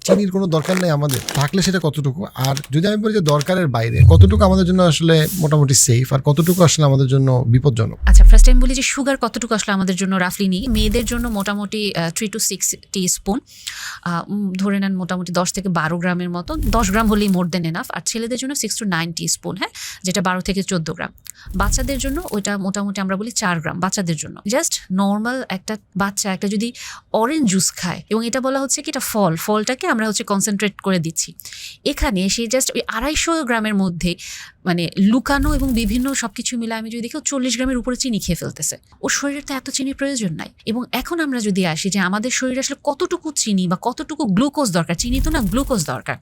চিনির কোনো দরকার নেই আমাদের, থাকলে সেটা কতটুকু? আর যদি আমি বলি যে দরকারের বাইরে কতটুকু আমাদের জন্য আসলে মোটামুটি সেফ আর কতটুকু আসলে আমাদের জন্য বিপজ্জনক? আচ্ছা, ফার্স্ট টাইম বলি যে সুগার কতটুকু আসলে আমাদের জন্য রাফলি নিই। মেয়েদের জন্য মোটামুটি 3 to 6 টিস্পুন, ধরে নেন মোটামুটি 10 থেকে 12 গ্রামের মতো। 10 গ্রাম হলেই মোর দেন এনাফ। আর ছেলেদের জন্য 6 to 9 টিস্পুন, হ্যাঁ, যেটা 12 থেকে 14 গ্রাম। বাচ্চাদের জন্য ওইটা মোটামুটি আমরা বলি 4 গ্রাম বাচ্চাদের জন্য। জাস্ট নর্মাল একটা বাচ্চা একটা যদি অরেঞ্জ জুস খায়, এবং এটা বলা হচ্ছে কি এটা ফলটাকে আমরা হচ্ছে কনসেন্ট্রেট করে দিচ্ছি, এখানে সে জাস্ট ওই 250 গ্রামের মধ্যে মানে লুকানো এবং বিভিন্ন সবকিছু মিলে আমি যদি দেখি 40 গ্রামের উপরে চিনি খেয়ে ফেলতেছে। ওর শরীরের তো এত চিনির প্রয়োজন নাই। এবং এখন আমরা যদি আসি যে আমাদের শরীরে আসলে কতটুকু চিনি বা কতটুকু গ্লুকোজ দরকার, চিনি তো না, গ্লুকোজ দরকার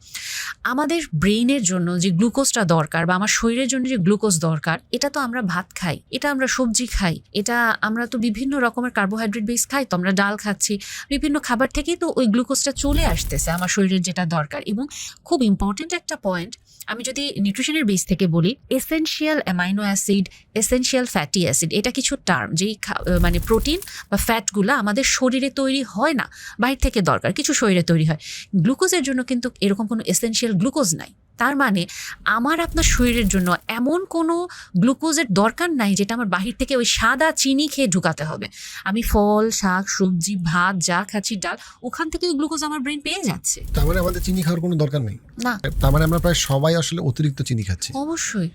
আমাদের ব্রেইনের জন্য। যে গ্লুকোজটা দরকার বা আমার শরীরের জন্য যে গ্লুকোজ দরকার, এটা তো আমরা ভাত খাই, এটা আমরা সবজি খাই, এটা আমরা তো বিভিন্ন রকমের কার্বোহাইড্রেট বেস খাই, তো আমরা ডাল খাচ্ছি, বিভিন্ন খাবার থেকেই তো ওই গ্লুকোজটা চলে আসতেছে আমার শরীরের যেটা দরকার। এবং খুব ইম্পর্টেন্ট একটা পয়েন্ট, আমি যদি নিউট্রিশনের বেস থেকে বলি, essential amino acid, essential fatty acid, এটা কিছু টার্ম যেই মানে প্রোটিন বা ফ্যাটগুলো আমাদের শরীরে তৈরি হয় না, বাইরে থেকে দরকার, কিছু শরীরে তৈরি হয়। গ্লুকোজের জন্য কিন্তু এরকম কোনো এসেনশিয়াল গ্লুকোজ নাই। তার মানে আমার আপনার শরীরের জন্য এমন কোনো গ্লুকোজের দরকার নাই যেটা আমার বাহির থেকে ওই সাদা চিনি খেয়ে ঢুকাতে হবে। আমি ফল, শাক, সবজি, ভাত যা খাচ্ছি, ডাল, ওখান থেকে গ্লুকোজ আমার ব্রেন পেয়ে যাচ্ছে। তার মানে আমাদের চিনি খাওয়ার কোনো দরকার নেই? না, তার মানে আমরা প্রায় সবাই আসলে অতিরিক্ত চিনি খাচ্ছি। অবশ্যই।